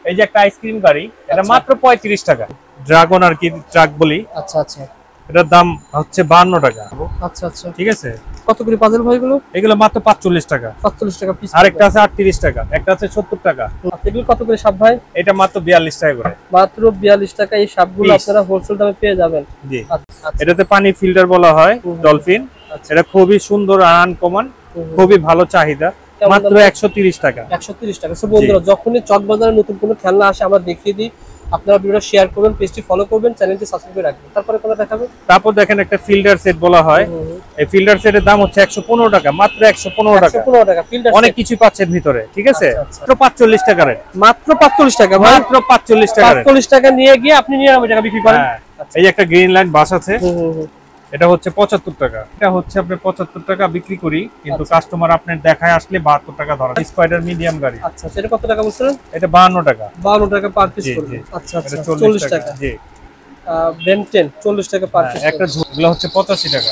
এই যে একটা আইসক্রিম গাড়ি, এটা মাত্র 35 টাকা। ড্রাগন আর কি ট্রাক বলি। আচ্ছা আচ্ছা, এটার দাম হচ্ছে 52 টাকা। আচ্ছা আচ্ছা, ঠিক আছে। কত করে পাজল ভাই এগুলো? এগুলো মাত্র 45 টাকা। 45 টাকা পিস। আরেকটা আছে 38 টাকা, একটা আছে 70 টাকা। এগুলো কত করে সাপ ভাই? এটা মাত্র 42 টাকা করে। মাত্র 42 টাকা। এই সাপগুলো আপনারা হোলসেল দামে পেয়ে যাবেন। জি, এটাতে পানি ফিল্টার বলা হয়, ডলফিন। এটা খুবই সুন্দর আর আনকমন, খুবই ভালো চাহিদা। মাত্র 130 টাকা। 130 টাকা। সো বন্ধুরা, যখনই চকবাজারে নতুন কোনো খেলনা আসে আমরা দেখিয়ে দিই, আপনারা ভিডিওটা শেয়ার করবেন, পেজটি ফলো করবেন, চ্যানেলটি সাবস্ক্রাইব করে রাখবেন। তারপরে কোনটা দেখাবেন? তারপর দেখেন একটা ফিল্টার সেট বলা হয়। এই ফিল্টার সেটের দাম হচ্ছে 115 টাকা, মাত্র 115 টাকা। 115 টাকা ফিল্টার। অনেক কিছু পাচ্ছেন ভিতরে। ঠিক আছে, মাত্র 45 টাকা রে। মাত্র 45 টাকা ভাই। মাত্র 45 টাকা। 45 টাকা নিয়ে গিয়ে আপনি 99 টাকা বিক্রি করেন। এই যে একটা গ্রিন লাইন বাস আছে, এটা হচ্ছে 75 টাকা। এটা হচ্ছে আপনি 75 টাকা বিক্রি করি, কিন্তু কাস্টমার আপনার দেখায় আসলে 72 টাকা ধরা। স্পাইডার মিডিয়াম গাড়ি। আচ্ছা, সেটা কত টাকা বলছেন? এটা 52 টাকা। 52 টাকা পার পিস পড়বে। আচ্ছা আচ্ছা, 40 টাকা। জি, বেন 10 40 টাকা পার পিস। একটা ঝুগলা হচ্ছে 85 টাকা।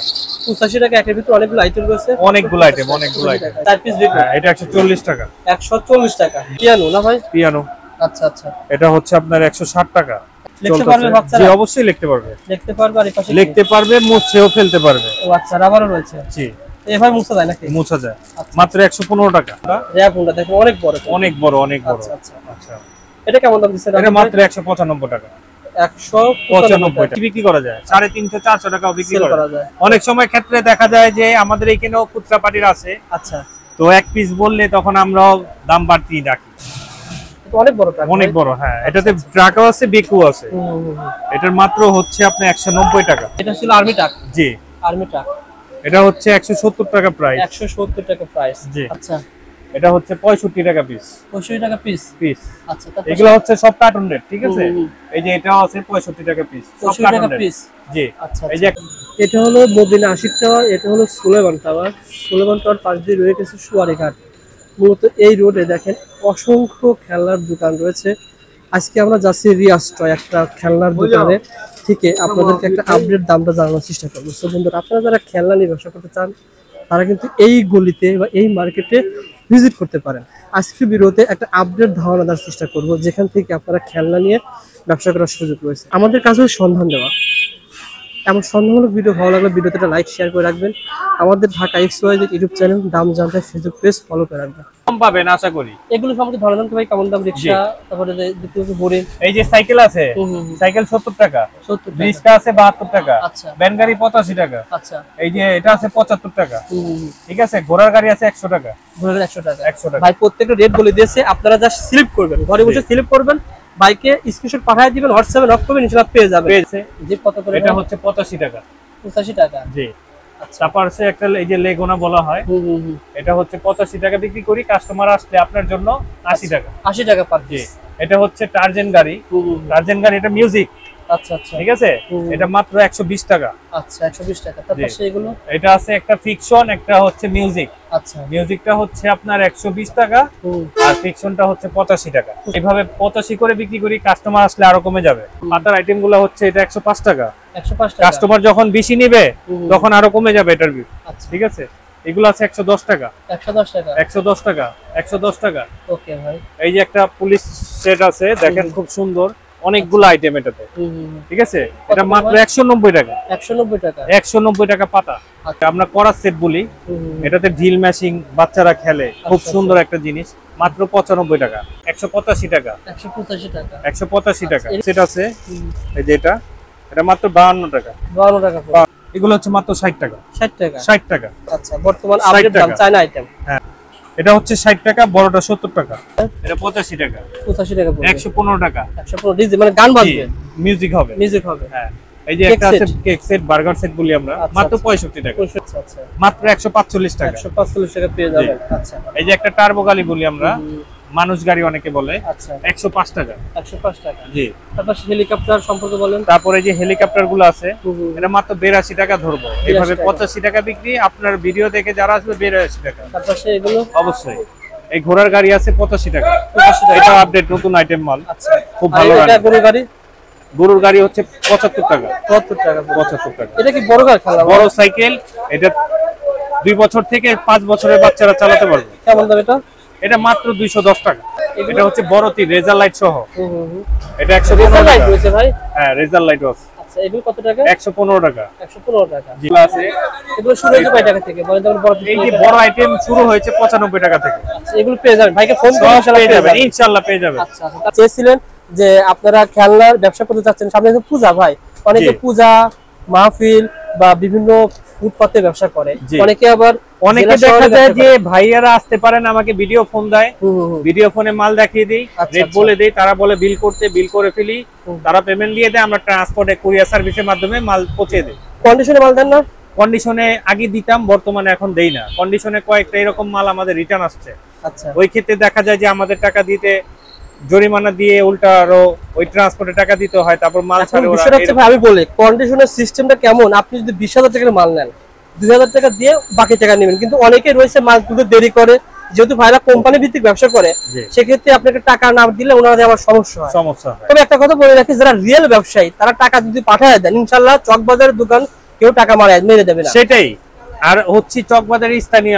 85 টাকা। এর ভিতরে অনেকগুলো আইটেম রয়েছে, অনেকগুলো আইটেম। চার পিস দেখুন। এটা 140 টাকা। 140 টাকা। পিয়ানো না ভাই? পিয়ানো। আচ্ছা আচ্ছা, এটা হচ্ছে আপনার 160 টাকা। লিখতে পারবে বাচ্চারা? জি, অবশ্যই লিখতে পারবে। লিখতে পারবে, আর এই পাশে লিখতে পারবে, মুছেও ফেলতে পারবে। ও আচ্ছা, রাবারও রয়েছে। জি, এভাবে মুছা যায় নাকি? মুছা যায়। মাত্র 115 টাকা। র্যাপটা দেখুন, অনেক বড়। অনেক বড়, অনেক বড়। আচ্ছা আচ্ছা আচ্ছা, এটা কেমন দাম দিচ্ছেন? এটা মাত্র 195 টাকা। 195 টাকা বিক্রি করা যায়। 350 400 টাকাও বিক্রি করা যায়। অনেক সময় ক্ষেত্রে দেখা যায় যে আমাদের এখানেও খুচরা পাটির আছে। আচ্ছা, তো এক পিস বললে তখন আমরা দাম বাড়তি রাখি। অনেক বড় ট্রাক। অনেক বড়। হ্যাঁ, এটাতে ট্রাকও আছে, বেকু আছে। এটার মাত্র হচ্ছে আপনি 190 টাকা। এটা ছিল আর্মি ট্রাক। জি, আর্মি ট্রাক। এটা হচ্ছে 170 টাকা প্রাইস। 170 টাকা প্রাইস। জি, আচ্ছা, এটা হচ্ছে 65 টাকা পিস। 65 টাকা পিস। আচ্ছা, এগুলো হচ্ছে সব কার্টুন রেট। ঠিক আছে। এই যে এটাও আছে 65 টাকা পিস, সব 65 টাকা পিস। জি। আচ্ছা, এই যে এটা হলো মদিনা আশিক টাওয়ার, এটা হলো সুলেমান টাওয়ার। সুলেমান টাওয়ার পাশ দিয়ে রয়ে গেছে সুয়ারি ঘাট। মূলত এই রোডে দেখেন অসংখ্য খেলনার দোকান রয়েছে। আজকে আমরা যাচ্ছি রিয়াজ টয়, একটা খেলনার দোকানে থেকে আপনাদেরকে একটা আপডেট দামটা জানানোর চেষ্টা করবো। সো বন্ধুরা, আপনারা যারা খেলনা নিয়ে ব্যবসা করতে চান তারা কিন্তু এই গলিতে বা এই মার্কেটে ভিজিট করতে পারেন। আজকের ভিডিওতে একটা আপডেট ধারণা দেওয়ার চেষ্টা করব, যেখান থেকে আপনারা খেলনা নিয়ে ব্যবসা করার সুযোগ রয়েছে। আমাদের কাছে সন্ধান দেওয়া এমন সন্ধানমূলক ভিডিও ভালো লাগলে ভিডিওতে লাইক শেয়ার করে রাখবেন। আমাদের ঢাকা XYZ ইউটিউব চ্যানেল, দাম জানতে ফেসবুক পেজ ফলো করে রাখবেন। কম পাবেন আশা করি। এগুলো সম্পর্কে ধারণা জানতে ভাই কেমন দাম? রিকশা, তারপরে বোরিং। এই যে সাইকেল আছে, সাইকেল 70 টাকা। 70 টাকা। রিক্সা আছে 72 টাকা। আচ্ছা, ভ্যান গাড়ি 85 টাকা। আচ্ছা, এই যে এটা আছে 75 টাকা। ঠিক আছে। ঘোড়ার গাড়ি আছে 100 টাকা। ঘোড়ার 100 টাকা। 100 টাকা। ভাই প্রত্যেকটা রেট বলে দিয়েছে, আপনারা জাস্ট সিলেক্ট করবেন, ঘরে বসে সিলেক্ট করবেন, বাইকে স্ক্রিনশট পাঠিয়ে দিবেন, হোয়াটসঅ্যাপে নক করবেন, ইনশাআল্লাহ পেয়ে যাবেন। জি, কত করে? এটা হচ্ছে 85 টাকা। 85 টাকা। জি। তারপর আছে একটা এই যে লেগুনা বলা হয়, এটা হচ্ছে 85 টাকা বিক্রি করি। কাস্টমার আসলে আপনার জন্য 80 টাকা। 80 টাকা পার পিস। এটা হচ্ছে টার্জেন গাড়ি। টার্জেন গাড়ি, এটা মিউজিক। আচ্ছা আচ্ছা, ঠিক আছে। এটা মাত্র 120 টাকা। আচ্ছা, 120 টাকা। তারপর সেগুলো এটা আছে একটা ফিকশন, একটা হচ্ছে মিউজিক। আচ্ছা, মিউজিকটা হচ্ছে আপনার 120 টাকা, আর ফিকশনটা হচ্ছে 85 টাকা। এইভাবে 85 করে বিক্রি করি। কাস্টমার আসলে আরো কমে যাবে। পাতার আইটেম গুলো হচ্ছে এটা 105 টাকা। 105 টাকা। কাস্টমার যখন বেশি নিবে তখন আরো কমে যাবে এটার বিল। ঠিক আছে। এগুলো আছে 110 টাকা। 110 টাকা। 110 টাকা। 110 টাকা। ওকে ভাই। এই যে একটা পুলিশ সেট আছে, দেখেন খুব সুন্দর, অনেকগুলো আইটেম এটাতে। ঠিক আছে। এটা মাত্র 190 টাকা। 190 টাকা। 190 টাকা পাতা। আমরা করা সেট বলি। এটাতে ঢিল ম্যাশিং, বাচ্চারা খেলে, খুব সুন্দর একটা জিনিস। মাত্র 95 টাকা। 185 টাকা। 185 টাকা। 185 টাকা সেট আছে। এই যে এটা মাত্র 52 টাকা। 52 টাকা। এগুলো হচ্ছে মাত্র 60 টাকা। 60 টাকা। 60 টাকা। আচ্ছা, বর্তমান আপডেট দাম চায়না আইটেম। হ্যাঁ, এটা হচ্ছে 60 টাকা, বড়টা 70 টাকা। এটা 85 টাকা। 85 টাকা পড়বে। 115 টাকা। 115 ডিজে, মানে গান বাজবে, মিউজিক হবে। মিউজিক হবে। হ্যাঁ। এই যে একটা আছে কেক সেট, বার্গার সেট বলি আমরা, মাত্র 65 টাকা। আচ্ছা, মাত্র 145 টাকা। 145 টাকা পেয়ে যাবেন। আচ্ছা, এই যে একটা টার্বো গাড়ি বলি আমরা, মানুষ গাড়ি অনেকে বলে। আচ্ছা, 105 টাকা। 105 টাকা। জি। তারপর হেলিকপ্টার সম্পর্কে বলেন। তারপরে যে হেলিকপ্টার গুলো আছে, এটা মাত্র 82 টাকা ধরবো। এইভাবে 85 টাকা বিক্রি। আপনার ভিডিও দেখে যারা আসবে 82 টাকা। তারপর এগুলো অবশ্যই। এই ঘোড়ার গাড়ি আছে 85 টাকা। এটা আপডেট, নতুন আইটেম মাল। আচ্ছা, খুব ভালো। এটা গরুর গাড়ি। গরুর গাড়ি হচ্ছে 75 টাকা। 75 টাকা। 75 টাকা। এটা কি বড় গাড়ি খেলা? বড় সাইকেল। এটা 2 বছর থেকে 5 বছরের বাচ্চারা চালাতে পারবে। কেমন দাম এটা? এটা মাত্র 210 টাকা। এটা হচ্ছে বড় তীর রেজার লাইট সহ। এটা 115 রেজার টাকা লাইট রয়েছে ভাই। হ্যাঁ রেজার লাইট আছে। আচ্ছা এগুলো কত টাকা? 115 টাকা। 115 টাকা। জি আছে। এগুলো শুরু হয়েছে কয় টাকা থেকে? বলেন তো বড় এই যে বড় আইটেম শুরু হয়েছে 95 টাকা থেকে। আচ্ছা এগুলো পেয়ে যাবেন ভাইকে ফোন করে সব পেয়ে যাবেন ইনশাআল্লাহ পেয়ে যাবেন। আচ্ছা আচ্ছা চেয়েছিলেন যে আপনারা খেলনার ব্যবসা করতে চাচ্ছেন, সামনে তো পূজা ভাই, অনেকে পূজা মাহফিল বা বিভিন্ন ফুটপাতে ব্যবসা করে, অনেকে আবার অনেকে দেখা যায় যে ভাইয়ারা আসতে পারেন আমাকে ভিডিও ফোন দেয়, ভিডিও ফোনে মাল দেখিয়ে দিই, রেট বলে দেই, তারা বলে বিল করতে, বিল করে ফেলি, তারা পেমেন্ট দিয়ে দেয়, আমরা ট্রান্সপোর্টে কুরিয়ার সার্ভিসের মাধ্যমে মাল পৌঁছে দিই। কন্ডিশনে মাল দেন না? কন্ডিশনে আগে দিতাম, বর্তমানে এখন দেই না। কন্ডিশনে কয়েকটা এরকম মাল আমাদের রিটার্ন আসছে। আচ্ছা ওই ক্ষেত্রে দেখা যায় যে আমাদের টাকা দিতে জরিমানা দিয়ে উল্টা আরো ওই ট্রান্সপোর্টে টাকা দিতে হয়, তারপর মাল ছাড়ে ওরা। বিষয়টা হচ্ছে ভাই আমি বলি কন্ডিশনের সিস্টেমটা কেমন, আপনি যদি 20,000 টাকার মাল নেন 2,000 টাকা দিয়ে বাকি টাকা নেবেন, কিন্তু অনেকে রয়েছে মাল তুলতে দেরি করে, যেহেতু ভাইরা কোম্পানি ভিত্তিক ব্যবসা করে সেক্ষেত্রে আপনাকে টাকা না দিলে ওনাদের আবার সমস্যা হয়। তবে একটা কথা বলে রাখি, যারা রিয়েল ব্যবসায়ী তারা টাকা যদি পাঠায় দেন ইনশাআল্লাহ চকবাজারের দোকান কেউ টাকা মেরে দেবে না। সেটাই। আর হচ্ছে চকবাজারের স্থানীয়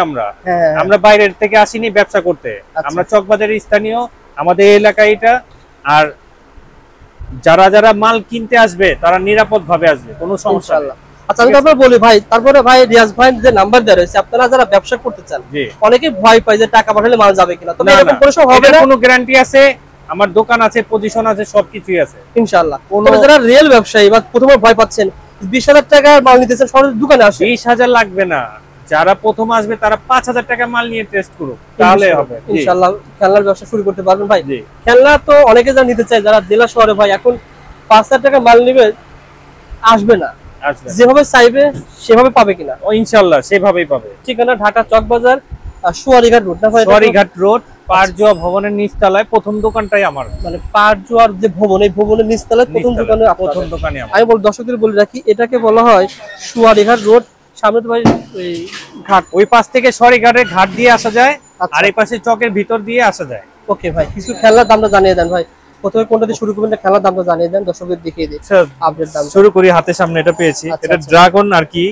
আমরা বাইরের থেকে আসিনি ব্যবসা করতে, আমরা চকবাজারের স্থানীয়, আমাদের এলাকায় এটা। আর যারা যারা মাল কিনতে আসবে তারা নিরাপদ ভাবে আসবে, কোনো সমস্যা নেই। আচ্ছা আমি তারপরে বলি ভাই, তারপরে ভাই রিয়াজ ভাই যে নাম্বার দেওয়া রয়েছে, আপনারা যারা ব্যবসা করতে চান অনেকে ভয় পায় যে টাকা পাঠালে মাল যাবে কিনা, তবে এরকম কোনো সময় হবে না, কোনো গ্যারান্টি আছে, আমার দোকান আছে, পজিশন আছে, সবকিছুই আছে ইনশাআল্লাহ। তবে যারা রিয়েল ব্যবসায়ী বা প্রথমে ভয় পাচ্ছেন 20,000 টাকার মাল নিতেছেন সরাসরি দোকানে আসে, 20,000 লাগবে না, যারা প্রথম আসবে তারা 5,000 টাকা মাল নিয়ে টেস্ট করুক, তাহলে হবে ইনশাআল্লাহ। খেলনার ব্যবসা শুরু করতে পারবেন ভাই। খেলনা তো অনেকে যা নিতে চায় যারা জেলা শহরে ভাই, এখন 5,000 টাকা মাল নিবে আসবে না, যেভাবে চাইবে সেভাবে পাবে কিনা? ইনশাআল্লাহ সেভাবেই পাবে। ঠিকানা ঢাকা চকবাজার সুয়ারিঘাট রোড না ভাই? সুয়ারিঘাট রোড পারজোয়া ভবনের নিচতলায় প্রথম দোকানটাই আমার, মানে পারজোয়ার যে ভবন, এই ভবনের নিচতলায় প্রথম দোকানে আমি বল দর্শকদের বলে রাখি, এটাকে বলা হয় সুয়ারিঘাট রোড। সামনে তো ভাই ওই ঘাট, ওই পাশ থেকে সরিঘাটের ঘাট দিয়ে আসা যায়, আর এই পাশে চকের ভিতর দিয়ে আসা যায়। ওকে ভাই, কিছু খেলনার দামটা জানিয়ে দেন ভাই, প্রথমে কোনটা দিয়ে শুরু করবেন, খেলার দামটা জানিয়ে দেন, দর্শকদের দেখিয়ে দিই আপডেট দাম। শুরু করি হাতের সামনে এটা পেয়েছি, এটা ড্রাগন আর কি,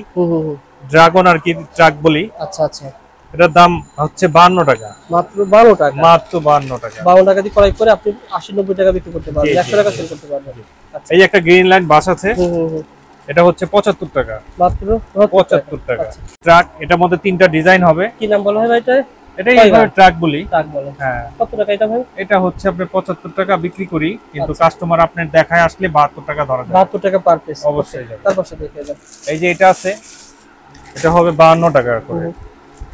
ড্রাগন আর কি ট্রাক বলি। আচ্ছা আচ্ছা, এটার দাম হচ্ছে 52 টাকা, মাত্র 52 টাকা, মাত্র 52 টাকা। 52 টাকা দিয়ে ক্রয় করে আপনি 80-90 টাকা বিক্রি করতে পারবেন, 100 টাকা সেল করতে পারবেন। এই যে একটা গ্রিন লাইট বাস আছে, এটা হচ্ছে 75 টাকা, মাত্র 75 টাকা। ট্রাক, এটার মধ্যে 3টা ডিজাইন হবে। কি নাম বলা হয় ভাই এটা? এটাই এইভাবে ট্রাক বলি। ট্রাক বলে, হ্যাঁ। কত টাকা এটা ভাই? এটা হচ্ছে আপনি 75 টাকা বিক্রি করি, কিন্তু কাস্টমার আপনার দেখায় আসলে 72 টাকা ধরা যায়। 72 টাকা পার পিস অবশ্যই যাবে। তারপর সাথে দেখে যান। এই যে এটা আছে, এটা হবে 52 টাকা করে।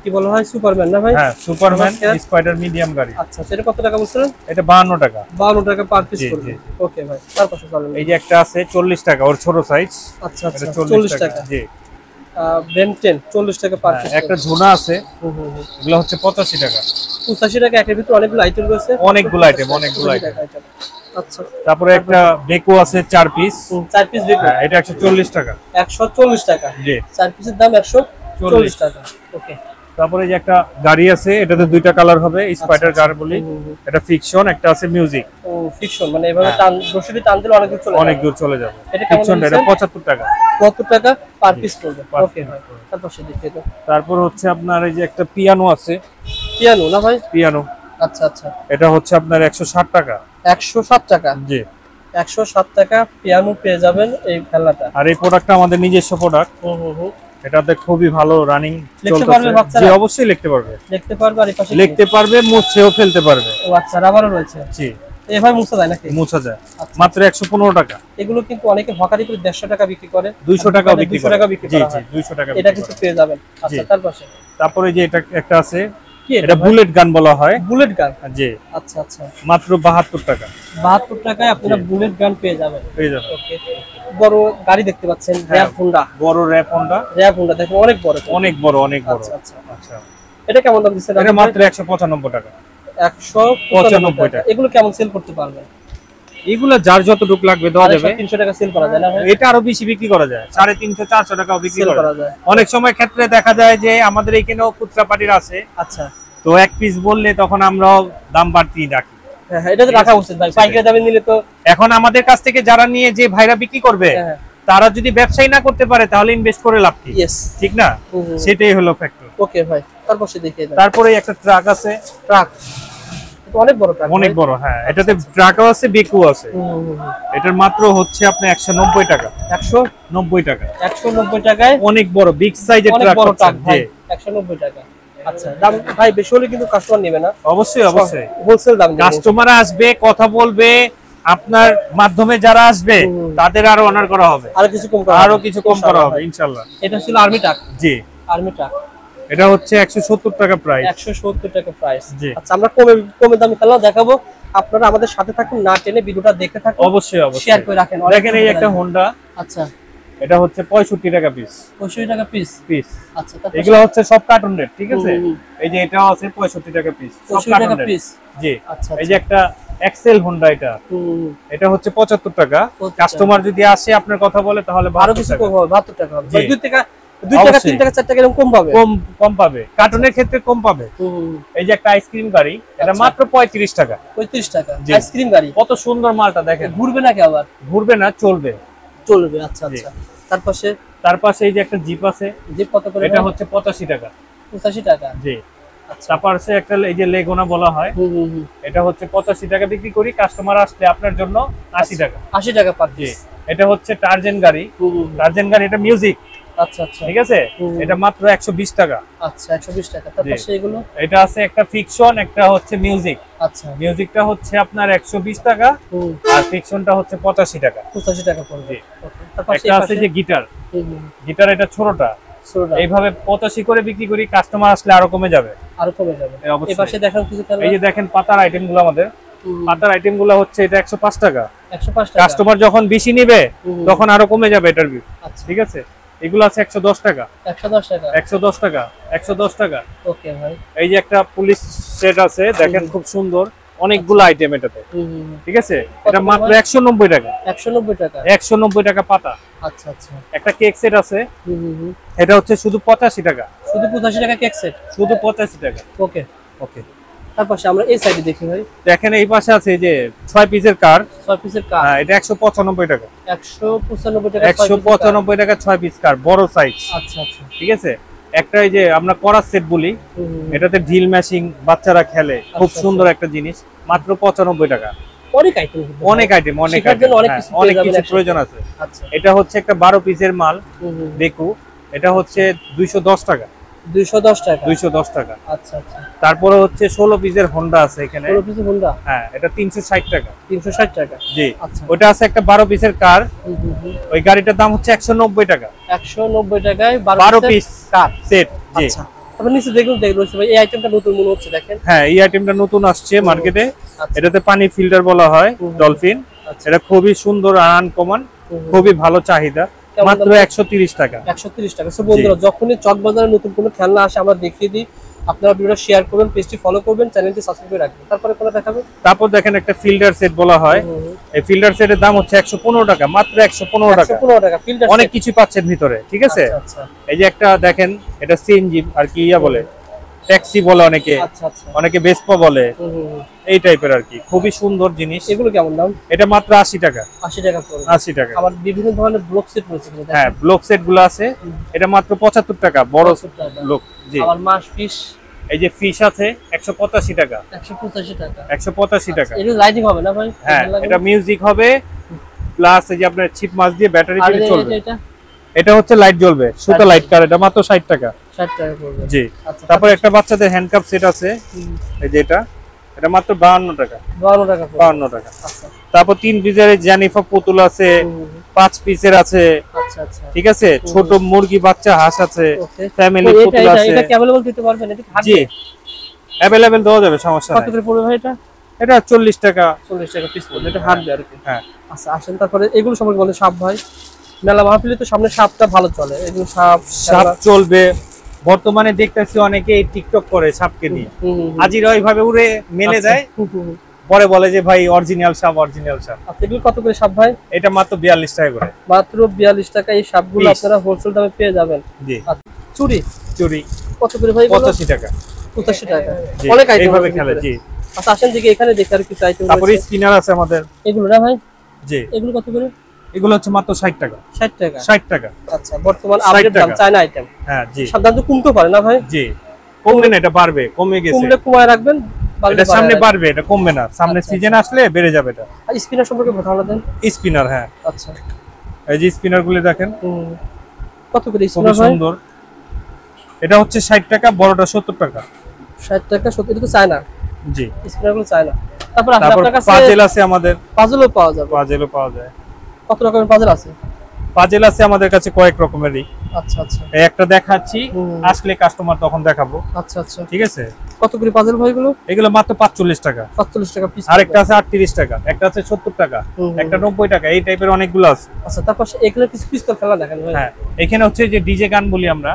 কি বলা হয়? সুপারম্যান না ভাই? হ্যাঁ সুপারম্যান স্পাইডার মিডিয়াম গাড়ি। আচ্ছা সেটা কত টাকা বলছিলেন? এটা 52 টাকা। 52 টাকা পার পিস পড়বে। ওকে ভাই, তারপর চলেন। এই যে একটা আছে 40 টাকা, ওর ছোট সাইজ। আচ্ছা আচ্ছা 40 টাকা। জি বেন 10 40 টাকা পার পিস। একটা ঝুনা আছে, এগুলো হচ্ছে 85 টাকা। 85 টাকা, এর ভিতরে অনেকগুলো আইটেম রয়েছে, অনেকগুলো আইটেম। আচ্ছা তারপরে একটা বেকো আছে 4 পিস। 4 পিস বেকো, এটা 140 টাকা। 140 টাকা। জি 4 পিসের দাম 140 টাকা। ওকে। তারপরে যে একটা গাড়ি আছে, এটাতে দুইটা কালার হবে, স্পাইডার গাড়ি বলি। এটা ফিকশন, একটা আছে মিউজিক। ও ফিকশন, মানে এভাবে টান রশিদি টান দিলে অনেক দূর চলে যাবে। এটা ফিকশন, এটা 75 টাকা। 75 টাকা পার পিস পড়বে। ওকে ভাই, তারপর সেটা দেখে দাও। তারপর হচ্ছে আপনার এই যে একটা পিয়ানো আছে। পিয়ানো না ভাই? পিয়ানো। আচ্ছা আচ্ছা, এটা হচ্ছে আপনার 160 টাকা। 160 টাকা? জি 160 টাকা পিয়ানো পেয়ে যাবেন এই খেলনাটা। আর এই প্রোডাক্টটা আমাদের নিজস্ব প্রোডাক্ট। এটাতে খুবই ভালো রানিং চলতেছে। জি অবশ্যই লিখতে পারবে, লিখতে পারবে, আর এই পাশে লিখতে পারবে, মুছেও ফেলতে পারবে। ও আচ্ছা, রাবারও রয়েছে। জি এভাবে মুছা যায় নাকি? মুছা যায়, মাত্র 115 টাকা। এগুলো কিন্তু অনেকে হকারি করে 150 টাকা বিক্রি করে, 200 টাকা বিক্রি করে। জি জি 200 টাকা। এটা কিছু পেয়ে যাবেন। আচ্ছা তারপরে যে এটা একটা আছে, এটা বুলেট গান বলা হয়। বুলেট গান? জি আচ্ছা আচ্ছা, মাত্র 72 টাকা। 72 টাকায় আপনারা বুলেট গান পেয়ে যাবেন। ওকে। বড় গাড়ি দেখতে পাচ্ছেন, র‍্যাপ হোন্ডা। বড় র‍্যাপ হোন্ডা। র‍্যাপ হোন্ডা দেখেন অনেক বড়, অনেক বড়। আচ্ছা আচ্ছা আচ্ছা। এটা কেমন দাম দিচ্ছেন? এটা মাত্র 195 টাকা। 195 টাকা। এগুলো কেমন সেল করতে পারবেন? এগুলো যার যতটুকু লাগবে দেওয়া যাবে। 300 টাকা সেল করা যায় না ভাই? এটা আরো বেশি বিক্রি করা যায়, 350 400 টাকাও বিক্রি করা যায়। অনেক সময় ক্ষেত্রে দেখা যায় যে আমাদের এইখানেও খুচরা পার্টির আছে। আচ্ছা, তো এক পিস বললে তখন আমরাও দাম বাড়তি রাখি। হ্যাঁ এটা তো রাখা উচিত ভাই, পাইকারি দামে নিলে তো। এখন আমাদের কাছ থেকে যারা নিয়ে যে ভাইরা বিক্রি করবে, তারা যদি ব্যবসায়ী না করতে পারে তাহলে ইনভেস্ট করে লাভ কি? ঠিক না? সেটাই হলো ফ্যাক্টর। ওকে ভাই, তারপরে দেখিয়ে দেন। তারপরে একটা ট্রাক আছে, ট্রাক এটা অনেক বড় ট্রাক, অনেক বড়। হ্যাঁ, এটাতে ট্রাকও আছে, বেকু আছে। এটার মাত্র হচ্ছে আপনি 190 টাকা। 190 টাকা, 190 টাকায় অনেক বড় বিগ সাইজের ট্রাক। বড় ট্রাক ভাই 190 টাকা। আচ্ছা, দাম ভাই বেশি হলে কিন্তু কাস্টমার নেবে না। অবশ্যই অবশ্যই হোলসেল দাম দেব। কাস্টমার আসবে, কথা বলবে, আপনার মাধ্যমে যারা আসবে তাদের আরো অনার করা হবে, আরো কিছু কম করা হবে ইনশাআল্লাহ। এটা ছিল আর্মি ট্রাক। জি, আর্মি ট্রাক। এটা হচ্ছে 170 টাকা প্রাইস। 170 টাকা প্রাইস। জি। আচ্ছা, আমরা কমে দামি খেলা দেখাবো, আপনারা আমাদের সাথে থাকুন, না টেনে ভিডিওটা দেখতে থাকুন। অবশ্যই অবশ্যই শেয়ার করে রাখেন। দেখেন এই একটা হোন্ডা। আচ্ছা, এটা হচ্ছে 65 টাকা পিস। 65 টাকা পিস। আচ্ছা, এগুলো হচ্ছে সব কার্টুন রেট, ঠিক আছে। এই যে এটাও আছে 65 টাকা পিস, সব কার্টুন রেট। পিস। জি। আচ্ছা, এই যে একটা এক্সেল হোন্ডা, এটা হচ্ছে 75 টাকা। কাস্টমার যদি আসে আপনার কথা বলে তাহলে আরো কিছু কম হবে, 72 টাকা হবে। 2 টাকা 3 টাকা 4 টাকা এরকম কম পাবে, কম পাবে, কার্টুনের ক্ষেত্রে কম পাবে। এই যে একটা আইসক্রিম গাড়ি, এটা মাত্র 35 টাকা। 35 টাকা আইসক্রিম গাড়ি। কত সুন্দর মালটা দেখেন। ঘুরবে নাকি আবার? ঘুরবে না, চলবে। আচ্ছা আচ্ছা। তার পাশে এই যে একটা জিপ আছে। জিপ কত করে? এটা হচ্ছে 85 টাকা। 85 টাকা। জি। তারপর আছে একটা এই যে লেগুনা বলা হয়, এটা হচ্ছে 85 টাকা বিক্রি করি। কাস্টমার আসলে আপনার জন্য 80 টাকা। 80 টাকা পার পিস। এটা হচ্ছে টার্জেন গাড়ি। টার্জেন গাড়ি, এটা মিউজিক। আচ্ছা আচ্ছা, ঠিক আছে। এটা মাত্র 120 টাকা। আচ্ছা, 120 টাকা। তারপর এগুলো এটা আছে একটা ফিকশন, একটা হচ্ছে মিউজিক। আচ্ছা, মিউজিকটা হচ্ছে আপনার 120 টাকা, আর ফিকশনটা হচ্ছে 85 টাকা। 85 টাকা পড়বে। তারপর একটা আছে যে গিটার। গিটার এটা ছোটটা, এইভাবে 85 করে বিক্রি করি। কাস্টমার আসলে আরো কমে যাবে, এই পাশে দেখেন কিছু কালার। এই যে দেখেন পাতার আইটেমগুলো, আমাদের পাতার আইটেমগুলো হচ্ছে এটা 105 টাকা। 105 টাকা। কাস্টমার যখন বেশি নেবে তখন আরো কমে যাবে এটার বিল। আচ্ছা, ঠিক আছে। এগুলো আছে 110 টাকা। 110 টাকা। 110 টাকা, 110 টাকা। ওকে ভাই। এই যে একটা পুলিশ সেট আছে, দেখেন খুব সুন্দর, অনেকগুলো আইটেম এটাতে। ঠিক আছে। এটা মাত্র 190 টাকা। 190 টাকা। 190 টাকা পাতা। আচ্ছা আচ্ছা। একটা কেক সেট আছে, এটা হচ্ছে শুধু 85 টাকা। শুধু 85 টাকা কেক সেট, শুধু 85 টাকা। ওকে ওকে। তারপর আমরা এই সাইডে দেখি ভাই। দেখেন এই পাশে আছে যে 6 পিসের কার। 6 পিসের কার। হ্যাঁ, এটা 195 টাকা। 195 টাকা। 195 টাকা 6 পিস কার, বড় সাইজ। আচ্ছা আচ্ছা, ঠিক আছে। একটা এই যে আমরা করার সেট বলি, এটাতে ড্রিল মেশিন, বাচ্চারা খেলে, খুব সুন্দর একটা জিনিস, মাত্র 95 টাকা। অনেক আইটেম, অনেক কিছু প্রয়োজন আছে। আচ্ছা, এটা হচ্ছে একটা 12 পিসের মাল, দেখু। এটা হচ্ছে 210 টাকা। 210 টাকা। 210 টাকা। আচ্ছা আচ্ছা। তারপরে হচ্ছে 16 পিসের হোন্ডা আছে এখানে। 16 পিসের হোন্ডা। হ্যাঁ, এটা 360 টাকা। 360 টাকা। জি। আচ্ছা। ওটা আছে একটা 12 পিসের কার, ওই গাড়িটার দাম হচ্ছে 190 টাকা। 190 টাকায় 12 পিস কার সেট। জি। আচ্ছা, তারপর নিচে দেখুন ভাই, এই আইটেমটা নতুন মনে হচ্ছে, দেখেন। হ্যাঁ, এই আইটেমটা নতুন আসছে মার্কেটে। এটাতে পানি ফিল্টার বলা হয়, ডলফিন। এটা খুবই সুন্দর আর আনকমন, খুবই ভালো চাহিদা, মাত্র 130 টাকা। 130 টাকা। সো বন্ধুরা, যখনই চকবাজারে নতুন কোনো খেলনা আসে আমরা দেখিয়ে দিই, আপনারা ভিডিওটা শেয়ার করবেন, পেজটি ফলো করবেন, চ্যানেলটি সাবস্ক্রাইব করে রাখবেন। তারপরে কোনটা দেখাবেন? তারপর দেখেন একটা ফিল্টার সেট বলা হয়। এই ফিল্টার সেটের দাম হচ্ছে 115 টাকা, মাত্র 115 টাকা। 115 টাকা ফিল্টার। অনেক কিছু পাচ্ছেন ভিতরে, ঠিক আছে। আচ্ছা। এই যে একটা দেখেন, এটা সিএনজি আর কি বলে, ট্যাক্সি বলে অনেকে। আচ্ছা আচ্ছা। অনেকে ভেসপা বলে, এই টাইপের আর কি। খুবই সুন্দর জিনিস। এগুলো কেমন দাম? এটা মাত্র 80 টাকা। 80 টাকা পড়বে। 80 টাকা। আবার বিভিন্ন ধরনের ব্লক সেট রয়েছে। হ্যাঁ, ব্লক সেট গুলো আছে, এটা মাত্র 75 টাকা, বড় ব্লক। জি। আবার মাছ ফিশ, এই যে ফিশ আছে 185 টাকা। 185 টাকা। 185 টাকা। এটা লাইটিং হবে না ভাই? হ্যাঁ, এটা মিউজিক হবে, প্লাস এই যে আপনার চিপ মাছ দিয়ে ব্যাটারি দিয়ে চলবে। এটা হচ্ছে লাইট জ্বলবে, সুতো লাইট কার, এটা মাত্র 60 টাকা। 60 টাকা পড়বে। জি। আচ্ছা। তারপর একটা বাচ্চাদের হ্যান্ডকাপ সেট আছে, এই যে এটা মাত্র 52 টাকা। 52 টাকা। 52 টাকা। আচ্ছা। তারপর 3 পিসের জানিফা পুতুল আছে, 5 পিসের আছে। আচ্ছা আচ্ছা। ঠিক আছে। ছোট মুরগি, বাচ্চা হাঁস আছে, ফ্যামিলি পুতুল আছে। এটা কি अवेलेबल দিতে পারবেন? এটা কি? জি, अवेलेबल দেওয়া যাবে, সমস্যা নাই। কত করে পড়বে ভাই এটা? এটা 40 টাকা। 40 টাকা পিস পড়বে। এটা হাঁটবে আর কি। হ্যাঁ। আচ্ছা, আসেন তারপরে এগুলো সম্পর্কে বলেন। সাপ ভাই, মেলা মাহফিলে তো সামনে সাপটা ভালো চলে, এগুলো সাপ চলবে। বর্তমানে দেখতেছি অনেকে টিকটক করে সাপকে নিয়ে, আজিরা ওইভাবে উড়ে মেলে যায়, পরে বলে যে ভাই অরিজিনাল সাপ, অরিজিনাল সাপ। আচ্ছা, এগুলো কত করে সাপ ভাই? এটা মাত্র 42 টাকা করে। মাত্র 42 টাকা। এই সাপগুলো আপনারা হোলসেল দামে পেয়ে যাবেন। জি। চুরি কত করে ভাই? 85 টাকা। 85 টাকা। অনেক আইটেম এইভাবে খেলে। জি। আচ্ছা, আসেন দিকে এখানে দেখি আর কিছু আইটেম। তারপরে স্পিনার আছে আমাদের। এগুলো না ভাই? জি। এগুলো কত করে? এগুলো হচ্ছে মাত্র 60 টাকা। 60 টাকা। 60 টাকা। আচ্ছা, বর্তমান আপডেট দাম, চায়না আইটেম। হ্যাঁ। জি। সাধারণত কমতে পারে না ভাই? জি। কমবে না, এটা বাড়বে, কমে গেছে। কমলে কমায় রাখবেন, এটা সামনে বাড়বে, এটা কমবে না, সামনে সিজন আসলে বেড়ে যাবে এটা। স্পিনার সম্পর্কে ধারণা দেন। স্পিনার, হ্যাঁ আচ্ছা, এই যে স্পিনার গুলো দেখেন কত করে খুব স্পিনার হয়? সুন্দর। এটা হচ্ছে 60 টাকা, বড়টা 70 টাকা। 60 টাকা 70, এটা তো চায় না। জি, স্পিনার গুলো চায় না। তারপর আপনার কাছে পাজেল আছে, আমাদের পাজলও পাওয়া যাবে। পাজেলও পাওয়া যায়। কত রকমের পাজল আছে? পাজেল আছে আমাদের কাছে কয়েক রকমেরই। আচ্ছা আচ্ছা, এই একটা দেখাচ্ছি, আসলে কাস্টমার তখন দেখাবো। আচ্ছা আচ্ছা, ঠিক আছে। কত করে পাজল ভাই এগুলো? এগুলো মাত্র 45 টাকা। 45 টাকা পিস। আরেকটা আছে 38 টাকা, একটা আছে 70 টাকা, একটা 90 টাকা, এই টাইপের অনেকগুলো আছে। আচ্ছা, তারপর এগুলো কিছু পিস্তল খেলা দেখেন ভাই। হ্যাঁ, এখানে হচ্ছে যে ডিজে গান বলি আমরা,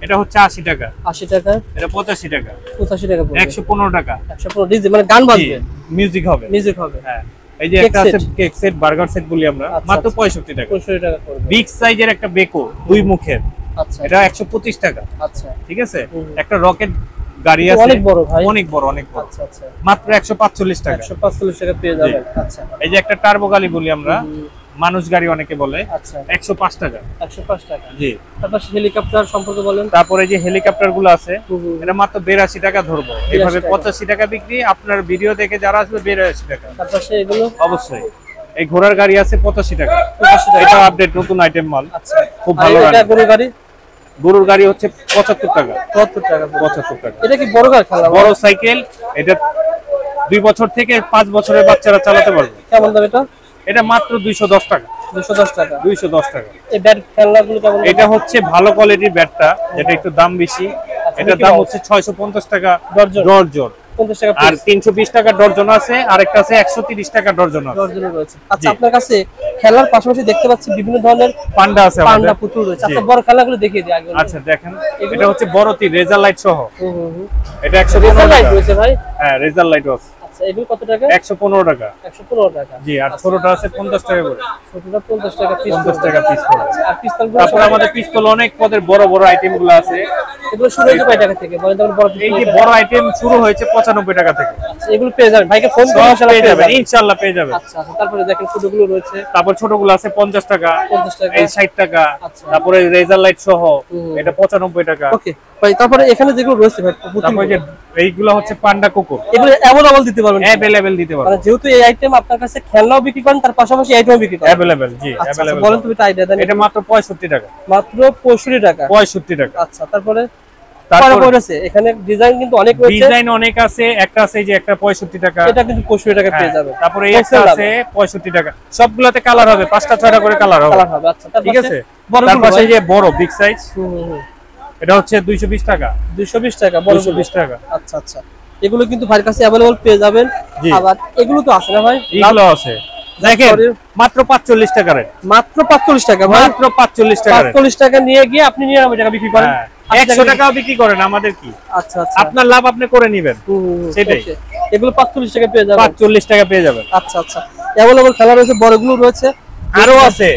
এটা হচ্ছে 80 টাকা। 80 টাকা, এটা 85 টাকা, 85 টাকা পড়বে। 115 টাকা। 115 ডিজে মানে গান বাজবে, মিউজিক হবে। মিউজিক হবে। হ্যাঁ, এই যে একটা আছে কেক সেট, বার্গার সেট বলি আমরা, মাত্র 65 টাকা। 65 টাকা পড়বে। বিগ সাইজের একটা বেকো, দুই মুখের, আচ্ছা, এটা 125 টাকা। আচ্ছা, ঠিক আছে। একটা রকেট গাড়ি আছে, অনেক বড় ভাই, অনেক বড়, অনেক বড়। আচ্ছা আচ্ছা, মাত্র 145 টাকা। 145 টাকা পেয়ে যাবেন। আচ্ছা, এই যে একটা টার্বো গাড়ি বলি আমরা, মানুষ গাড়ি অনেকে বলে, আচ্ছা, 105 টাকা। 105 টাকা। জি। তারপর হেলিকপ্টার সম্পর্কে বলেন। তারপরে যে হেলিকপ্টার গুলো আছে, এটা মাত্র 82 টাকা ধরবো। এইভাবে 85 টাকা বিক্রি, আপনার ভিডিও দেখে যারা আসবে 82 টাকা। তারপর এগুলো অবশ্যই। এই ঘোড়ার গাড়ি আছে 85 টাকা। এটা আপডেট নতুন আইটেম মাল। আচ্ছা, খুব ভালো। এটা গরুর গাড়ি? গরুর গাড়ি হচ্ছে 75 টাকা। 70 টাকা। 75 টাকা। এটা কি বড় গাড়ি খেলা? বড় সাইকেল, এটা 2 বছর থেকে 5 বছরের বাচ্চারা চালাতে পারবে। কেমন দাম এটা? এটা মাত্র 210 টাকা। 210 টাকা। 210 টাকা। এই ব্যাট খেলনাগুলো কেমন? এটা হচ্ছে ভালো কোয়ালিটির ব্যাটটা, যেটা একটু দাম বেশি। এটার দাম হচ্ছে 650 টাকা ডর্জন। 50 টাকা আর 320 টাকা ডর্জন আছে, আরেকটা আছে 130 টাকা ডর্জন আছে। ডর্জন রয়েছে। আচ্ছা, আপনার কাছে খেলার পাশাপাশি দেখতে পাচ্ছি বিভিন্ন ধরনের পান্ডা আছে, পান্ডা পুতুল রয়েছে। আচ্ছা, বড় খেলাগুলো দেখিয়ে দিই আগে। আচ্ছা, দেখেন এটা হচ্ছে বড় তীর রেজার লাইট সহ। এটা রেজার 115 লাইট টাকা রয়েছে ভাই? হ্যাঁ, রেজার লাইট আছে। আচ্ছা, এগুলো কত টাকা? 115 টাকা। 115 টাকা। জি। আর ছোটটা আছে 50 টাকা করে। ছোটটা 50 টাকা পিস। 50 টাকা পিস পড়ে। আর পিস্তলগুলো? তারপর আমাদের পিস্তল অনেক পদের বড় বড় আইটেম গুলো আছে। এগুলো শুরু হয়েছে কয় টাকা থেকে? বলেন তো বড় পিস্তল। এই যে বড় আইটেম শুরু হয়েছে 95 টাকা থেকে। আচ্ছা, এগুলো পেয়ে যাবেন, ভাইকে ফোন করে সব পেয়ে যাবেন, ইনশাআল্লাহ পেয়ে যাবেন। আচ্ছা আচ্ছা, তারপরে দেখেন ছোটগুলো রয়েছে। তারপর ছোটগুলো আছে 50 টাকা, 50 টাকা, এই 60 টাকা। আচ্ছা। তারপরে রেজার লাইট সহ এটা 95 টাকা। ওকে ভাই, তারপরে এখানে যেগুলো রয়েছে ভাই, তারপরে যে এইগুলো হচ্ছে পান্ডা কোকো, এগুলো অ্যাভেলেবল দিতে পারবেন? अवेलेबल দিতে পারবেন। মানে যেহেতু এই আইটেম আপনার কাছে খেলনাও বিক্রি করেন, তার পাশাপাশি এই আইটেমও বিক্রি করেন? अवेलेबल, জি আচ্ছা, अवेलेबल। বলেন তুমি একটা আইডিয়া দেন। এটা মাত্র 65 টাকা। মাত্র 65 টাকা? 65 টাকা। আচ্ছা, তারপরে তারপর রয়েছে এখানে ডিজাইন কিন্তু অনেক রয়েছে। ডিজাইন অনেক আছে। একটা আছে এই যে একটা 65 টাকা, এটা কিন্তু 65 টাকা পেয়ে যাবে। তারপরে এই একটা আছে 65 টাকা। সবগুলাতে কালার হবে, 5টা 6টা করে কালার হবে। কালার হবে। আচ্ছা, ঠিক আছে। বড়গুলো তারপর ভাই? এই যে বড় বিগ সাইজ, এটা হচ্ছে 220 টাকা। 220 টাকা বড় 220 টাকা। আচ্ছা আচ্ছা, এগুলো কিন্তু ভাইয়ের কাছে अवेलेबल পেয়ে যাবেন। জি। আবার এগুলো তো আছে না ভাই? এগুলো আছে, দেখেন মাত্র 45 টাকা রেট। মাত্র 45 টাকা ভাই? মাত্র 45 টাকা রেট। 45 টাকা নিয়ে গিয়ে আপনি 99 টাকা বিক্রি করেন। 100 টাকাও বিক্রি করেন, আমাদের কি? আচ্ছা আচ্ছা, আপনার লাভ আপনি করে নেবেন, সেটাই। ওকে, এগুলো 45 টাকা পেয়ে যাবেন। 45 টাকা পেয়ে যাবেন। আচ্ছা আচ্ছা, अवेलेबल খেলা রয়েছে, বড়গুলো রয়েছে, আরো আছে।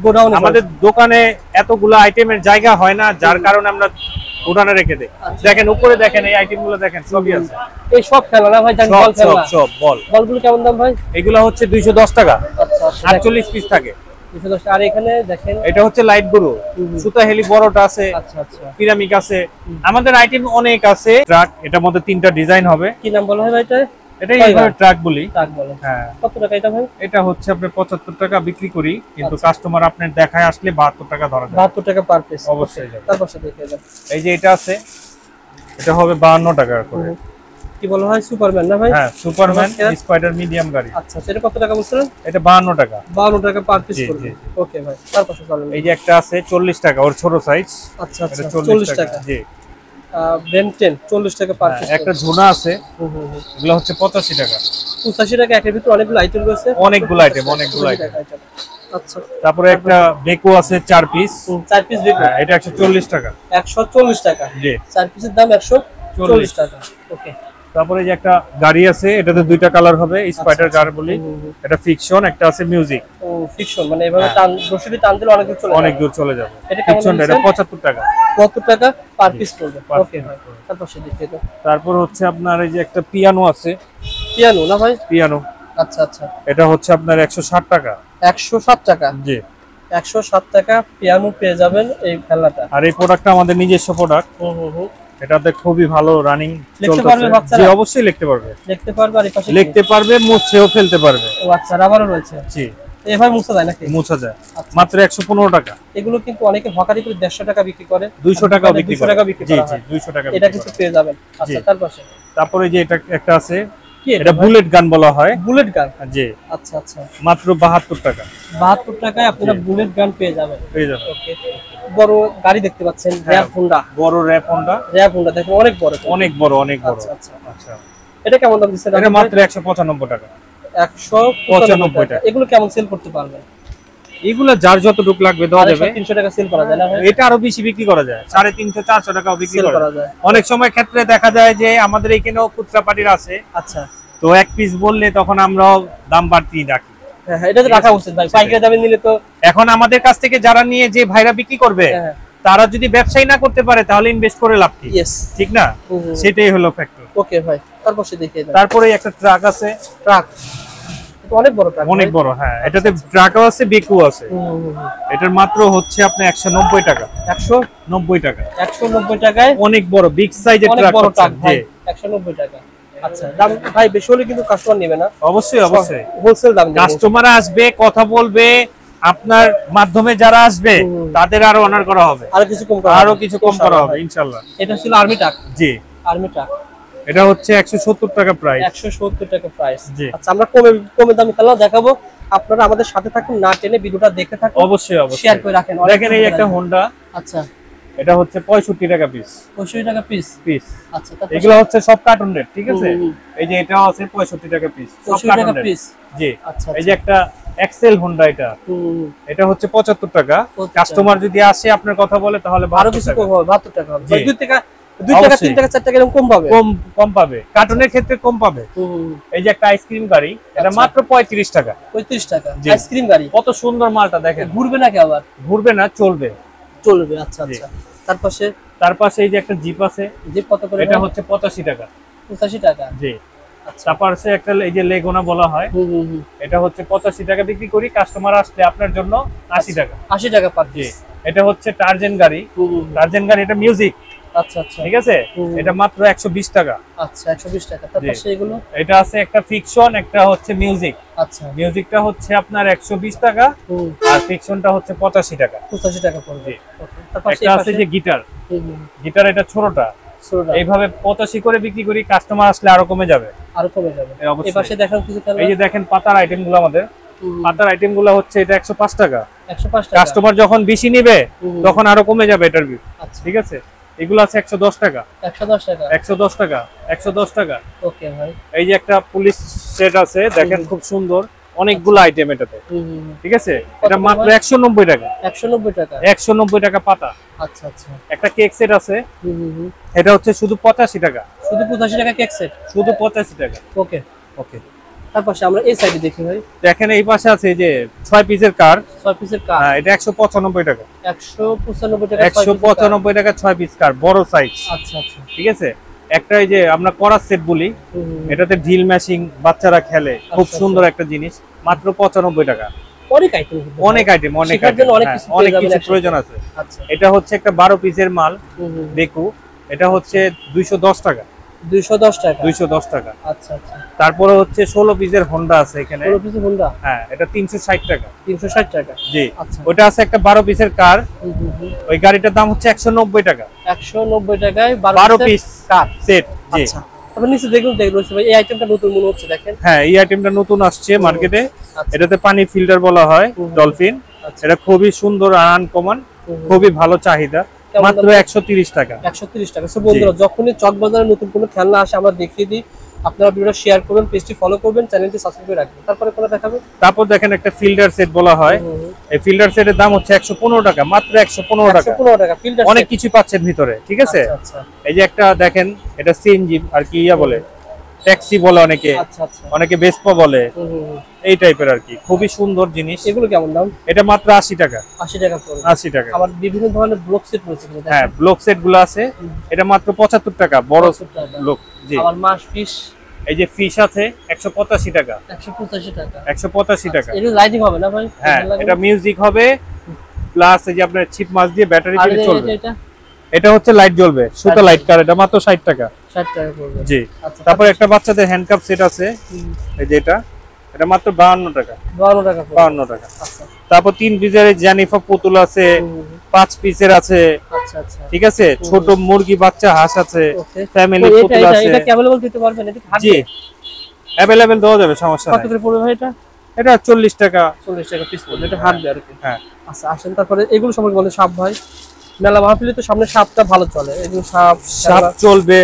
গোডাউনে আমাদের দোকানে এতগুলো আইটেমের জায়গা হয় না, যার কারণে আমরা গোডাউনে রেখে দেই। দেখেন উপরে দেখেন, এই আইটেমগুলো দেখেন, সবই আছে। এই সব খেলা না ভাই? জান বল সব খেলা? সব বল। বলগুলো কেমন দাম ভাই? এগুলো হচ্ছে 210 টাকা। আচ্ছা আচ্ছা, 48 পিস থাকে। 210। আর এখানে দেখেন এটা হচ্ছে লাইট গুরু, সুতা হেলি বড়টা আছে, আচ্ছা আচ্ছা, পিরামিড আছে। আমাদের আইটেম অনেক আছে। ট্রাক, এটার মধ্যে 3টা ডিজাইন হবে। কি নাম বলা হয় ভাই এটা? এটাই এইভাবে ট্রাক বলি। ট্রাক বলে। হ্যাঁ। কত টাকা এটা ভাই? এটা হচ্ছে আপনি 75 টাকা বিক্রি করি, কিন্তু কাস্টমার আপনার দেখায় আসলে 72 টাকা ধরা যায়। 72 টাকা পার পিস অবশ্যই যাবে। তারপর সাথে দেখে যান। এই যে এটা আছে, এটা হবে 52 টাকা করে। কি বলা হয়, সুপারম্যান না ভাই? হ্যাঁ, সুপারম্যান স্পাইডার মিডিয়াম গাড়ি। আচ্ছা, সেটা কত টাকা বলছিলেন? এটা 52 টাকা। 52 টাকা পার পিস জি, পড়বে। জি। ওকে ভাই, তারপর চলেন। এই যে একটা আছে 40 টাকা, ওর ছোট সাইজ। আচ্ছা আচ্ছা, এটা 40 টাকা। জি। বেন 10 40 টাকা পার পিস। একটা ঝুনা আছে, এগুলো হচ্ছে 85 টাকা। 85 টাকা। এর ভিতরে অনেকগুলো আইটেম রয়েছে, অনেকগুলো আইটেম, অনেকগুলো আইটেম। আচ্ছা, তারপরে একটা বেকো আছে 4 পিস। 4 পিস দেখুন, এটা 140 টাকা। 140 টাকা। জি। 4 পিসের দাম 140 টাকা। ওকে। তারপরে যে একটা গাড়ি আছে, এটাতে 2টা কালার হবে, স্পাইডার গাড়ি বলি। এটা ফিকশন, একটা আছে মিউজিক। ও, ফিকশন মানে এভাবে টান রশিদি টান দিলে অনেক দূর চলে যাবে। অনেক দূর চলে যাবে। এটা কেমন ফিকশন এটা 75 টাকা। 70 টাকা পার পিস পড়বে। ওকে ভাই, তারপর সে দেখিয়ে দাও। তারপর হচ্ছে আপনার এই যে একটা পিয়ানো আছে। পিয়ানো না ভাই? পিয়ানো। আচ্ছা আচ্ছা, এটা হচ্ছে আপনার 160 টাকা। 107 টাকা। জি। 107 টাকা পিয়ানো পেয়ে যাবেন এই খেলনাটা। আর এই প্রোডাক্টটা আমাদের নিজস্ব প্রোডাক্ট। এটাতে খুবই ভালো রানিং লিখতে পারবে চলতেছে। বাচ্চারা? জি অবশ্যই লিখতে পারবে। লিখতে পারবে আর এই পাশে লিখতে পারবে, মুছেও ফেলতে পারবে। ও আচ্ছা, রাবারও রয়েছে। জি এভাবে মুছা যায় নাকি? মুছা যায়। আচ্ছা। মাত্র 115 টাকা। এগুলো কিন্তু অনেকে হকারি করে 150 টাকা বিক্রি করে, 200 টাকাও বিক্রি 200 করে। টাকা বিক্রি জি করা জি হয়। 200 টাকা এটা বিক্রি কিন্তু করে। পেয়ে যাবেন। আচ্ছা, জি। তার পাশে তারপরে যে এটা একটা আছে, কি এটা বুলেট গান বলা হয়। বুলেট গান? জি আচ্ছা আচ্ছা, মাত্র 72 টাকা 72 টাকায় আপনারা জি। বুলেট গান পেয়ে যাবেন। পেয়ে যাবেন। ওকে। বড় গাড়ি দেখতে পাচ্ছেন, হ্যাঁ, র‍্যাপ হোন্ডা। বড় র‍্যাপ হোন্ডা। র‍্যাপ হোন্ডা দেখেন অনেক বড়। অনেক বড়, অনেক বড়। আচ্ছা আচ্ছা আচ্ছা, এটা কেমন দাম দিচ্ছেন? এটা মাত্র 195 টাকা। 195 টাকা। এগুলো কেমন সেল করতে পারবেন? এগুলা যার যতটুকু লাগবে দেওয়া যাবে। 300 টাকা সেল করা যায় না ভাই? এটা আরো বেশি বিক্রি করা যায়, 350 400 টাকাও বিক্রি সেল করা করা যায়। যায়। অনেক সময় ক্ষেত্রে দেখা যায় যে আমাদের এখানেও খুচরা পাটির আছে, আচ্ছা। তো এক পিস বললে তখন আমরাও দাম বাড়তি রাখি। হ্যাঁ এটা তো রাখা উচিত ভাই, পাইকারি দামে নিলে তো। এখন আমাদের কাছ থেকে যারা নিয়ে যে ভাইরা বিক্রি করবে, হ্যাঁ তারা যদি ব্যবসায়ী না করতে পারে তাহলে ইনভেস্ট করে লাভ কি? ইয়েস, ঠিক না? সেটাই হলো ফ্যাক্টর। ওকে ভাই, তারপর সে দেখিয়ে দেন। তারপরে একটা ট্রাক আছে। ট্রাক তো অনেক বড় ট্রাক। অনেক বড়। হ্যাঁ, এটাতে ট্রাকও আছে, বেকু আছে। এটার মাত্র হচ্ছে আপনি 190 টাকা। 190 টাকা। 190 টাকায় অনেক বড় বিগ সাইজের অনেক ট্রাক। বড় ট্রাক ভাই, 190 টাকা। আচ্ছা, দাম ভাই বেশি হলে কিন্তু কাস্টমার নেবে না। অবশ্যই অবশ্যই হোলসেল দাম নেবে। কাস্টমার আসবে, কথা বলবে, আপনার মাধ্যমে যারা আসবে তাদের আরো অনার করা হবে, আরো কিছু কম করা আরো কিছু কম করা হবে ইনশাআল্লাহ। এটা ছিল আর্মি ট্রাক। জি, আর্মি ট্রাক। এটা হচ্ছে 170 টাকা প্রাইস। 170 টাকা প্রাইস। জি। আচ্ছা, আমরা কমে দামি খেলা দেখাবো, আপনারা আমাদের সাথে থাকুন, না টেনে ভিডিওটা দেখতে থাকুন। অবশ্যই অবশ্যই শেয়ার করে রাখেন। দেখেন এই একটা হোন্ডা, আচ্ছা, এটা হচ্ছে 65 টাকা পিস। 65 টাকা পিস। আচ্ছা, তারপর এগুলো হচ্ছে সব কার্টুন রেট, ঠিক আছে? এই যে এটাও আছে 65 টাকা পিস, সব 65 কার্টুন টাকা রেট। পিস। জি। আচ্ছা, এই যে একটা এক্সেল হোন্ডা, এটা হচ্ছে 75 টাকা। 75 কাস্টমার যদি আসে আপনার কথা বলে তাহলে আরো কিছু কম হবে, 72 টাকা হবে। জি। 2 টাকা 3 টাকা 4 টাকা এরকম কম পাবে। কম পাবে, কার্টুনের ক্ষেত্রে কম পাবে। এই যে একটা আইসক্রিম গাড়ি, এটা আচ্ছা। মাত্র 35 টাকা। 35 টাকা জি। আইসক্রিম গাড়ি। কত সুন্দর মালটা দেখেন। ঘুরবে নাকি আবার? ঘুরবে না, চলবে। চলবে। আচ্ছা জি। আচ্ছা, তারপাশে তার পাশে এই যে একটা জিপ আছে, জিপ কত করে? এটা হচ্ছে 85 টাকা। 85 টাকা। জি। আচ্ছা। তার পাশে একটা এই যে লেগুনা বলা হয়, এটা হচ্ছে 85 টাকা বিক্রি করি। কাস্টমার আসলে আপনার জন্য 80 টাকা। 80 টাকা পার জি। পিস। এটা হচ্ছে টার্জেন গাড়ি। টার্জেন গাড়ি, এটা মিউজিক, আচ্ছা আচ্ছা, ঠিক আছে? এটা মাত্র 120 টাকা। আচ্ছা 120 টাকা। তারপাশে এগুলো? এটা আছে একটা ফিকশন, একটা হচ্ছে মিউজিক। আচ্ছা, মিউজিকটা হচ্ছে আপনার 120 টাকা, আর ফিকশনটা হচ্ছে 85 টাকা। 85 টাকা পড়বে। জি। ওকে, তারপাশে একটা আছে যে গিটার, গিটার এটা ছোটটা। ছোটটা এইভাবে 85 করে বিক্রি করি, কাস্টমার আসলে আরো কমে যাবে। আরো কমে যাবে। অবশ্যই। এই পাশে দেখেন কিছু খেলা। এই যে দেখেন পাতার আইটেম গুলো, আমাদের পাতার আইটেম গুলো হচ্ছে এটা 105 টাকা। 105 টাকা। কাস্টমার যখন বেশি নিবে তখন আরো কমে যাবে এটার বিল। আচ্ছা, ঠিক আছে? এগুলো আছে 110 টাকা। 110 টাকা। 110 টাকা, 110 টাকা। ওকে ভাই। এই যে একটা পুলিশ সেট আছে, দেখেন খুব সুন্দর, অনেকগুলো আইটেম এটাতে, ঠিক আছে? এটা মাত্র 190 টাকা। 190 টাকা। 190 টাকা পাতা। আচ্ছা আচ্ছা। একটা কেক সেট আছে, এটা হচ্ছে শুধু 85 টাকা। শুধু 85 টাকা কেক সেট? শুধু 85 টাকা। ওকে ওকে। তারপাশে আমরা এই সাইডে দেখি ভাই। দেখেন এই পাশে আছে যে 6 পিসের কার। 6 পিসের কার। এটা 195 টাকা। 195 টাকা। 195 টাকা 6 পিস কার, বড় সাইজ। আচ্ছা আচ্ছা, ঠিক আছে? একটা এই যে আমরা করার সেট বলি, এটাতে ঢিল ম্যাশিং বাচ্চারা খেলে, খুব সুন্দর একটা জিনিস, মাত্র 95 টাকা। অনেক আইটেম, অনেক আইটেম, অনেক শেখার জন্য অনেক আইটেম, কিছু অনেক পেয়ে কিছু যাবেন প্রয়োজন আছে। আচ্ছা, এটা হচ্ছে একটা 12 পিসের মাল, দেখু, এটা হচ্ছে 210 টাকা। 210 টাকা। 210 টাকা। আচ্ছা আচ্ছা। তারপরে হচ্ছে 16 পিসের হোন্ডা আছে এখানে। 16 পিসের হোন্ডা? হ্যাঁ, এটা 360 টাকা। 360 টাকা। জি। আচ্ছা। ওটা আছে একটা 12 পিসের কার, ওই গাড়িটার দাম হচ্ছে 190 টাকা। 190 টাকায় 12 পিস কার সেট। জি। আচ্ছা, তারপর নিচে দেখুন রয়েছে ভাই, এই আইটেমটা নতুন মনে হচ্ছে, দেখেন। হ্যাঁ, এই আইটেমটা নতুন আসছে মার্কেটে। আচ্ছা। এটাতে পানি ফিল্টার বলা হয়, ডলফিন। আচ্ছা। এটা খুবই সুন্দর আর আনকমন, খুবই ভালো চাহিদা, মাত্র 130 টাকা। 130 টাকা। সো বন্ধুরা, যখনই চকবাজারে নতুন কোনো খেলনা আসে আমরা দেখিয়ে দিই, আপনারা ভিডিওটা শেয়ার করবেন, পেজটি ফলো করবেন, চ্যানেলটি সাবস্ক্রাইব করে রাখবেন। তারপরে কোনটা দেখাবেন? তারপর দেখেন একটা ফিল্টার সেট বলা হয়। এই ফিল্টার সেটের দাম হচ্ছে 115 টাকা, মাত্র 115 টাকা। 115 টাকা ফিল্টার। অনেক কিছু পাচ্ছেন ভিতরে, ঠিক আছে? আচ্ছা। এই যে একটা দেখেন, এটা সিএনজি আর কি বলে, ট্যাক্সি বলে অনেকে, আচ্ছা আচ্ছা, অনেকে ভেসপা বলে, এই টাইপের আর কি, খুবই সুন্দর জিনিস। এগুলো কেমন দাম? এটা মাত্র 80 টাকা। 80 টাকা পড়বে। 80 টাকা। আবার বিভিন্ন ধরনের ব্লক সেট রয়েছে। হ্যাঁ, ব্লক সেট গুলো আছে, এটা মাত্র 75 টাকা, বড় ব্লক। জি। আবার মাছ ফিশ, এই যে ফিশ আছে 185 টাকা। 185 টাকা। 185 টাকা। এটা লাইটিং হবে না ভাই? হ্যাঁ, এটা মিউজিক হবে, প্লাস এই যে আপনার ছিপ মাছ দিয়ে ব্যাটারি দিয়ে চলবে। এটা হচ্ছে লাইট জ্বলবে, সুতা লাইট কার, এটা মাত্র 60 টাকা। 60 টাকা পড়বে। জি। আচ্ছা, তারপর একটা বাচ্চাদের হ্যান্ডকাপ সেট আছে, এই যে এটা মাত্র 52 টাকা। 52 টাকা পড়বে। 52 টাকা। আচ্ছা। তারপর 3 পিসের জানিফা পুতুল আছে, 5 পিসের আছে। আচ্ছা আচ্ছা। ঠিক আছে, ছোট মুরগি বাচ্চা হাঁস আছে, ওকে। ফ্যামিলি পুতুল আছে। এটা কি अवेलेबल দিতে পারবেন? এটা কি জি, अवेलेबल দেওয়া যাবে, সমস্যা নাই। কত করে পড়বে ভাই এটা? এটা 40 টাকা। 40 টাকা পিস পড়বে, এটা হাঁটবে আর কি। হ্যাঁ। আচ্ছা আসেন, তারপরে এগুলো সম্পর্কে বলেন। সাপ ভাই, মেলা মাহফিলে তো সামনে সাপটা ভালো চলে, এগুলো সাপ চলবে।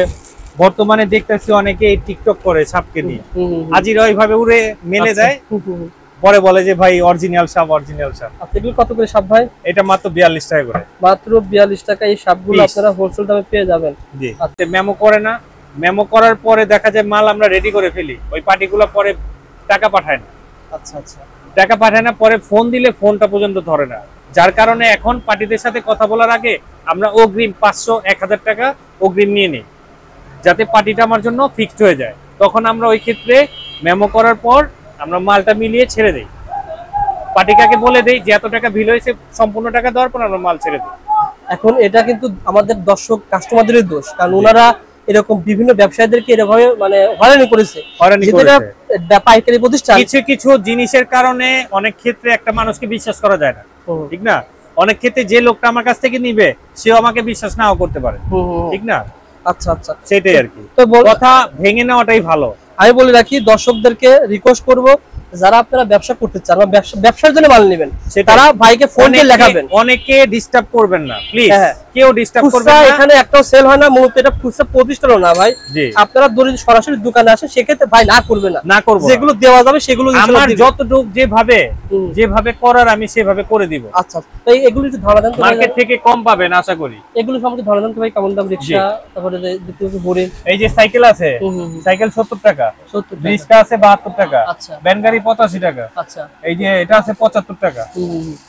বর্তমানে দেখতেছি অনেকে টিকটক করে সাপকে নিয়ে, আজিরা ওইভাবে উড়ে মেলে যায়, পরে বলে যে ভাই অরিজিনাল সাপ, অরিজিনাল সাপ। আচ্ছা, এগুলো কত করে সাপ ভাই? এটা মাত্র 42 টাকা করে। মাত্র 42 টাকা। এই সাপগুলো আপনারা হোলসেল দামে পেয়ে যাবেন। জি। মেমো করে না, মেমো করার পরে দেখা যায় মাল আমরা রেডি করে ফেলি, ওই পার্টিগুলো পরে টাকা পাঠায় না। আচ্ছা আচ্ছা। টাকা পাঠায় না, পরে ফোন দিলে ফোনটা পর্যন্ত ধরে না, যার কারণে এখন পার্টিদের সাথে কথা বলার আগে আমরা অগ্রিম 500-1000 টাকা অগ্রিম নিয়ে নিই, যাতে পার্টিটা আমার জন্য ফিক্সড হয়ে যায়। তখন আমরা ওই ক্ষেত্রে মেমো করার পর আমরা মালটা মিলিয়ে ছেড়ে দেই, পার্টিকাকে বলে দেই যে এত টাকা বিল হয়েছে, সম্পূর্ণ টাকা দেওয়ার পর আমরা মাল ছেড়ে দিই। এখন এটা কিন্তু আমাদের দর্শক কাস্টমারদের দোষ, কারণ ওনারা এরকম বিভিন্ন ব্যবসায়ীদেরকে এরভাবে মানে হয়রানি করেছে। পাইকারি প্রতিষ্ঠান কিছু কিছু জিনিসের কারণে অনেক ক্ষেত্রে একটা মানুষকে বিশ্বাস করা যায় না, ঠিক না? অনেক ক্ষেত্রে যে লোকটা আমার কাছ থেকে নিবে সেও আমাকে বিশ্বাস নাও করতে পারে, ঠিক না? আচ্ছা আচ্ছা, সেটাই আর কি। তো কথা ভেঙে নেওয়াটাই ভালো। আমি বলে রাখি দর্শকদেরকে রিকোয়েস্ট করব, যারা আপনারা ব্যবসা করতে চান বা ব্যবসার জন্য মাল নেবেন, তারা ভাইকে ফোন দিয়ে লেখাবেন। অনেকে ডিস্টার্ব করবেন না প্লিজ, কেউ ডিস্টার্ব করবেন না। এখানে একটাও সেল হয় না, মূলত এটা খুচরা প্রতিষ্ঠানও না ভাই। আপনারা দূরে সরাসরি দোকানে আসেন, সেক্ষেত্রে ভাই না করবে না, না করব, যেগুলো দেওয়া যাবে সেগুলো আমার যতটুকু যেভাবে করার আমি সেভাবে করে দিব। আচ্ছা, তাই এগুলো একটু ধারণা দেন তো, মার্কেট থেকে কম পাবেন আশা করি। এগুলো সম্পর্কে ধারণা দেন তো ভাই, কেমন দাম রিকশা? তারপরে হরিণ, এই যে সাইকেল আছে, সাইকেল 70 টাকা, 70 টাকা। রিক্সা আছে 72 টাকা, আচ্ছা। ভ্যান গাড়ি 85 টাকা। আচ্ছা। এই যে এটা আছে 75 টাকা।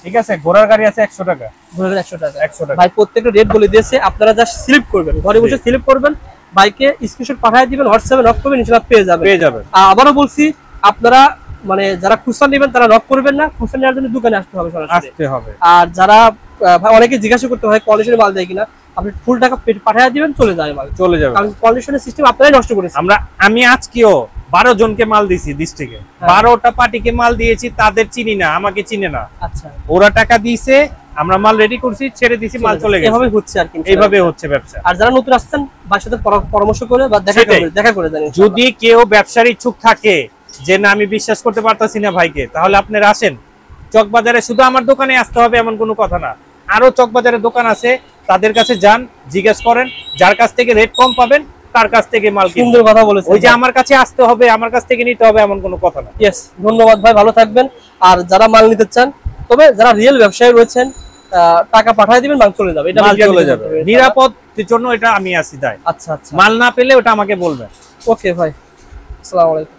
ঠিক আছে, ঘোড়ার গাড়ি আছে 100 টাকা। ঘোড়ার 100 টাকা। 100 টাকা ভাই প্রত্যেকটা রেট বলে দিয়েছে, আপনারা জাস্ট স্লিপ করবেন, ঘরে বসে স্লিপ করবেন, বাইকে স্ক্রিনশট পাঠিয়ে দিবেন, হোয়াটসঅ্যাপে নক করবেন, ইনশাআল্লাহ পেয়ে যাবেন। আবারও বলছি, আপনারা মানে যারা খুচরা নেবেন তারা নক করবেন না, খুচরা নেওয়ার জন্য দোকানে আসতে হবে, সরাসরি আসতে হবে। আর যারা ভাই অনেকে জিজ্ঞাসা করতে হয় কন্ডিশনে মাল দেয় কিনা, আপনি ফুল টাকা পাঠিয়ে দিবেন, চলে যাবে মাল, চলে যাবে, কারণ কন্ডিশনের সিস্টেম আপনারাই নষ্ট করেছেন। আমি আজকেও 12 জনকে মাল দিয়েছি ডিস্ট্রিক্টে, 12টা পার্টিকে মাল দিয়েছি, তাদের চিনি না, আমাকে চিনে না। আচ্ছা, ওরা টাকা দিয়েছে, আমরা মাল রেডি করছি, ছেড়ে দিয়েছি, মাল চলে গেছে। এভাবে হচ্ছে আর কি, এইভাবে হচ্ছে ব্যবসা। আর যারা নতুন আসছেন ভাইয়ের সাথে পরামর্শ করে বা দেখা করে দেন। যদি কেউ ব্যবসার ইচ্ছুক থাকে যে না আমি বিশ্বাস করতে পারতাছি না ভাইকে, তাহলে আপনারা আসেন চকবাজারে, শুধু আমার দোকানে আসতে হবে এমন কোনো কথা না, আরো চকবাজারে দোকান আছে, তাদের কাছে যান, জিজ্ঞেস করেন, যার কাছ থেকে রেট কম পাবেন তার কাছ থেকে মাল কিনুন। সুন্দর কথা বলেছেন, ওই যে আমার কাছে আসতে হবে, আমার কাছ থেকে নিতে হবে এমন কোনো কথা না। ইয়েস, ধন্যবাদ ভাই, ভালো থাকবেন। আর যারা মাল নিতে চান, তবে যারা রিয়েল ব্যবসায়ী রয়েছেন, টাকা পাঠিয়ে দিবেন, মাল চলে যাবে, এটা চলে যাবে নিরাপদের জন্য, এটা আমি আসি তাই। আচ্ছা আচ্ছা, মাল না পেলে ওটা আমাকে বলবেন। ওকে ভাই, আসসালামু আলাইকুম।